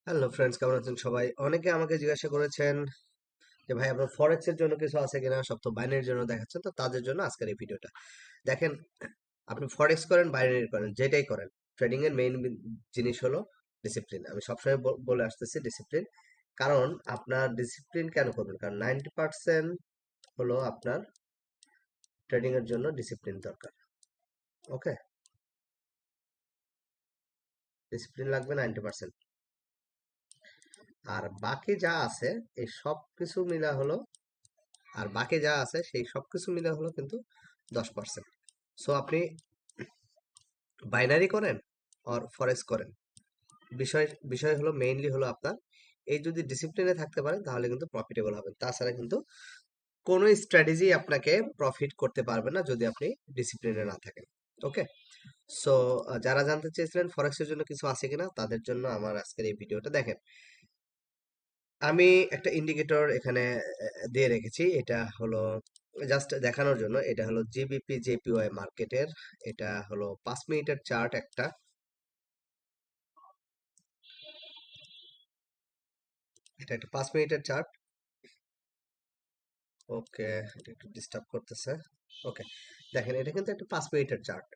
Hello friends, কেমন আছেন সবাই? অনেকে আমাকে জিজ্ঞাসা করেছেন যে ভাই আপনার ফরেক্স এর জন্য কিছু আছে কিনা, সব তো বাইনারির জন্য দেখাচ্ছেন। তো তাদের জন্য আজকের এই ভিডিওটা দেখেন। আপনি ফরেক্স করেন, বাইনারি করেন, যেটাই করেন, ট্রেডিং এর মেইন জিনিস হলো ডিসিপ্লিন। আমি সবসময় বলে আসতেছি ডিসিপ্লিন। কারণ আপনার ডিসিপ্লিন কেন করবেন? কারণ 90% হলো আপনার ট্রেডিং এর জন্য ডিসিপ্লিন দরকার। ওকে, ডিসিপ্লিন লাগবে 90%। আর বাকি যা আছে এই সব কিছু মিলা হলো, আর বাকি যা আছে সেই সবকিছু মিলে হলো কিন্তু 10%। সো আপনি বাইনারি করেন আর ফরেক্স করেন, বিষয় বিষয় হলো মেইনলি হলো আপনার এই যদি ডিসিপ্লিনে থাকতে পারেন তাহলে কিন্তু প্রফিটেবল হবেন। তাছাড়া কিন্তু কোনো স্ট্র্যাটেজি আপনাকে প্রফিট করতে পারবে না যদি আপনি ডিসিপ্লিনে না থাকেন। ওকে, সো যারা জানতে চেয়েছিলেন ফরেক্সের জন্য কিছু আছে কিনা, তাদের জন্য আমার আজকের এই ভিডিওটা দেখেন। আমি একটা ইন্ডিকেটর এখানে দিয়ে রেখেছি। এটা হলো জাস্ট দেখানোর জন্য। এটা হলো জিবিপি জেপিওয়াই মার্কেটের। এটা হলো 5 মিনিটের চার্ট একটা। এটা একটা 5 মিনিটের চার্ট। ওকে, এটা একটু ডিস্টার্ব করতেছে। ওকে, দেখেন এটা কিন্তু একটা 5 মিনিটের চার্ট।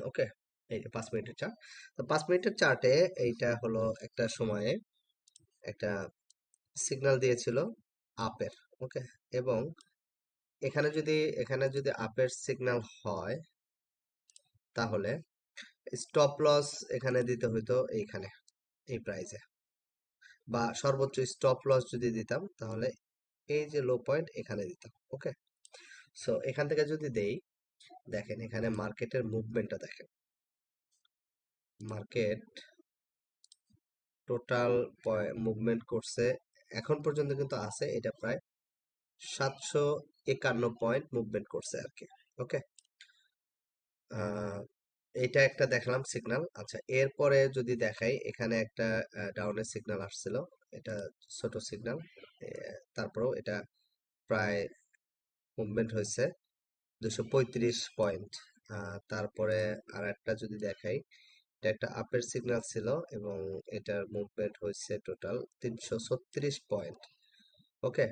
ওকে, এই যে 5 মিনিটের চার্ট। তো 5 মিনিটের চার্টে এইটা হলো একটা সময়ে একটা সিগন্যাল দিয়েছিল আপের। ওকে, এবং এখানে যদি আপের সিগন্যাল হয় তাহলে স্টপ লস এখানে দিতে হইতো এইখানে, এই প্রাইসে। বা সর্বোচ্চ স্টপ লস যদি দিতাম তাহলে এই যে লো পয়েন্ট এখানে দিতাম। ওকে, সো এখান থেকে যদি দেই, দেখেন এখানে মার্কেটের মুভমেন্টটা দেখেন। মার্কেট টোটাল মুভমেন্ট করছে এখন পর্যন্ত কিন্তু আছে, এটা প্রায় 751 পয়েন্ট মুভমেন্ট করছে আর কি। ওকে, এটা একটা দেখালাম সিগন্যাল। আচ্ছা, এরপরে যদি দেখাই, এখানে একটা ডাউনের সিগন্যাল আসছিল। এটা ছোট সিগন্যাল, তারপরেও এটা প্রায় মুভমেন্ট হয়েছে 235 পয়েন্ট। তারপরে আর একটা যদি দেখাই, এটা একটা আপের সিগন্যাল ছিল এবং এটার মুভমেন্ট হয়েছে টোটাল 336 পয়েন্ট। ওকে,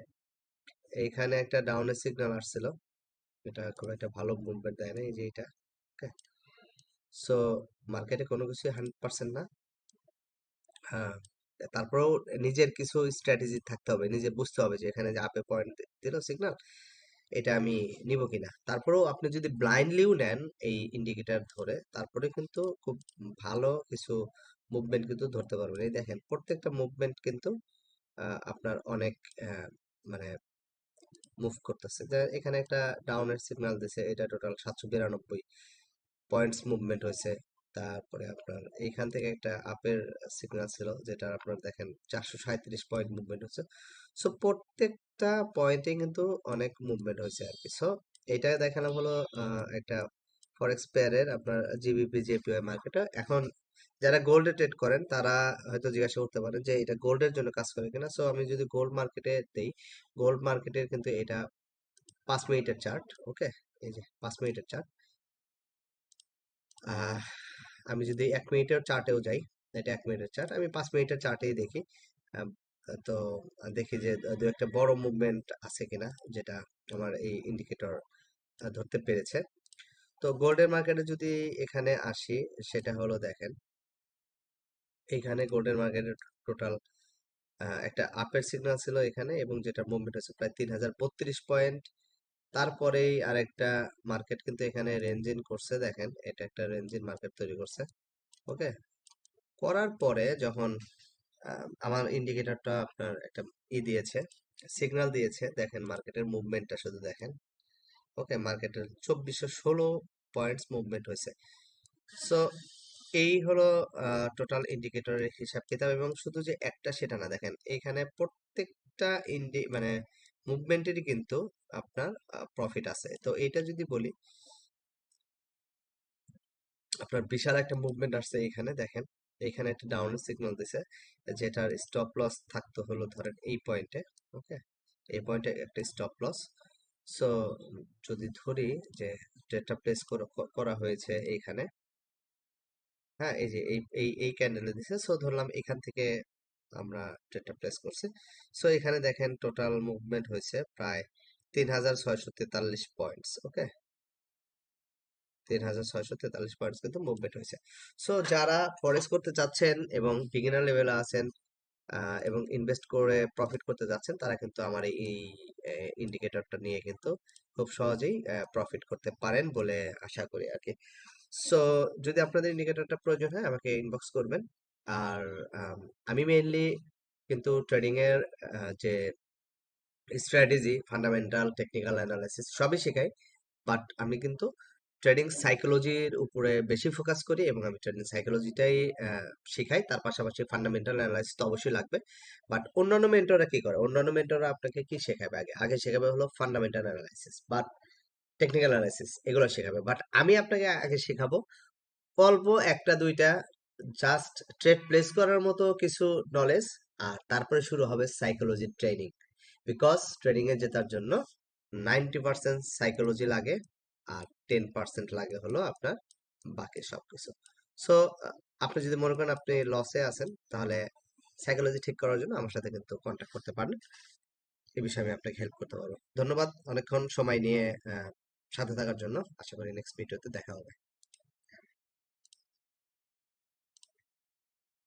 এইখানে একটা ডাউনের সিগন্যাল আসছিল, এটা খুব একটা ভালো মুভমেন্ট দেয় না, এই যে এটা। ওকে, সো মার্কেটে কোনো কিছু 100% না। হ্যাঁ, তারপরেও নিজের কিছু স্ট্র্যাটেজি থাকতে হবে, নিজে বুঝতে হবে যে এখানে যে আপে পয়েন্ট দিল সিগন্যাল, এটা আমি নিব কিনা। তারপরেও আপনি যদি ব্লাইন্ডলিও নেন এই ইন্ডিকেটর ধরে, তারপরে কিন্তু খুব ভালো কিছু মুভমেন্ট কিন্তু ধরতে পারবেন। এই দেখেন প্রত্যেকটা মুভমেন্ট কিন্তু আপনার অনেক আহ, মানে মুভ করতেছে। যে এখানে একটা ডাউনের সিগন্যাল দিছে, এটা টোটাল 792 পয়েন্টস মুভমেন্ট হয়েছে। তারপরে আপনার এইখান থেকে একটা আপের সিগন্যাল ছিল, যেটা আপনার দেখেন 437 পয়েন্ট মুভমেন্ট হচ্ছে। সো প্রত্যেকটা পয়েন্টে কিন্তু অনেক মুভমেন্ট হয়েছে আর কি। সো এটা দেখানো হলো একটা ফরেক্স পেয়ারের আপনার জিবিপি জেপিওয়াই মার্কেটে। এখন যারা গোল্ডে ট্রেড করেন তারা হয়তো জিজ্ঞাসা করতে পারেন যে এটা গোল্ডের জন্য কাজ করে কিনা। সো আমি যদি গোল্ড মার্কেটে দেই, গোল্ড মার্কেটের কিন্তু এটা 5 মিনিটের চার্ট। ওকে, এই যে 5 মিনিটের চার্ট। আহ, আমি যদি 1 মিনিটের চার্টেও যাই, এটা 1 মিনিটের চার্ট, আমি 5 মিনিটের চার্টেই দেখি। আম, তো দেখি যে দু একটা বড় মুভমেন্ট আছে কিনা, যেটা আমার এই ইন্ডিকেটর ধরতে পেরেছে। তো গোল্ডের মার্কেটে যদি এখানে আসি, সেটা হলো দেখেন এখানে গোল্ডের মার্কেটের টোটাল একটা আপের সিগন্যাল ছিল এখানে, এবং যেটা মুভমেন্ট হচ্ছে প্রায় 3032 পয়েন্ট। তারপরেই আরেকটা মার্কেট কিন্তু এখানে রেঞ্জিন করছে, দেখেন এটা একটা রেঞ্জিন মার্কেট তৈরি করছে। ওকে, করার পরে যখন আমার ইন্ডিকেটরটা আপনার একটা দিয়েছে, সিগন্যাল দিয়েছে, দেখেন মার্কেটের মুভমেন্টটা শুধু দেখেন। ওকে, মার্কেটের 2416 পয়েন্টস মুভমেন্ট হয়েছে। সো এই হলো টোটাল ইন্ডিকেটরের হিসাব কিতাব। এবং শুধু যে একটা সেটা না, দেখেন এখানে প্রত্যেকটা মানে মুভমেন্টেরই কিন্তু আপনার প্রফিট আছে। তো এটা যদি বলি, আপনার বিশাল একটা মুভমেন্ট আসছে এখানে দেখেন। এখানে একটা ডাউনের সিগন্যাল দিছে, যেটার স্টপ লস থাকতে হলো ধরেন এই পয়েন্টে। ওকে, এই পয়েন্টে একটা স্টপ লস। সো যদি ধরি যে ডেটা প্লেস করা হয়েছে এইখানে, হ্যাঁ এই যে এই ক্যান্ডেলে দিছে, সো ধরলাম এখান থেকে আমরা ট্রেডটা প্লেস করছি। সো এখানে দেখেন টোটাল মুভমেন্ট হয়েছে প্রায় 3643 পয়েন্টস। ওকে, 3643 পয়েন্টস কিন্তু মুভমেন্ট হয়েছে। সো যারা ফরেক্স করতে চাচ্ছেন এবং বিগিনার লেভেলে আছেন এবং ইনভেস্ট করে প্রফিট করতে যাচ্ছেন, তারা কিন্তু আমার এই ইন্ডিকেটরটা নিয়ে কিন্তু খুব সহজেই প্রফিট করতে পারেন বলে আশা করি আর কি। সো যদি আপনাদের ইন্ডিকেটরটা প্রয়োজন হয় আমাকে ইনবক্স করবেন। আর আমি মেইনলি কিন্তু ট্রেডিং এর যে স্ট্র্যাটেজি, ফান্ডামেন্টাল, টেকনিক্যাল অ্যানালাইসিস সবই শেখাই। বাট আমি কিন্তু ট্রেডিং সাইকোলজির উপরে বেশি ফোকাস করি এবং আমি ট্রেডিং সাইকোলজিটাই শেখাই। তার পাশাপাশি ফান্ডামেন্টাল অ্যানালাইসিস তো অবশ্যই লাগবে। বাট অন্যান্য মেন্টররা কি করে? অন্যান্য মেন্টররা আপনাকে কি শেখাবে? আগে আগে শেখাবে হলো ফান্ডামেন্টাল অ্যানালাইসিস বা টেকনিক্যাল অ্যানালাইসিস, এগুলো শেখাবে। বাট আমি আপনাকে আগে শেখাবো অল্প একটা দুইটা জাস্ট ট্রেড প্লেস করার মতো কিছু নলেজ, আর তারপরে শুরু হবে সাইকোলজি ট্রেনিং। বিকজ ট্রেনিং এ জেতার জন্য 90% সাইকোলজি লাগে, আর 10% লাগে হলো আপনার বাকি সবকিছু। সো আপনি যদি মনে করেন আপনি লসে আছেন, তাহলে সাইকোলজি ঠিক করার জন্য আমার সাথে কিন্তু কন্ট্যাক্ট করতে পারেন। এই বিষয়ে আমি আপনাকে হেল্প করতে পারবো। ধন্যবাদ অনেকক্ষণ সময় নিয়ে সাথে থাকার জন্য। আশা করি নেক্সট ভিডিওতে দেখা হবে।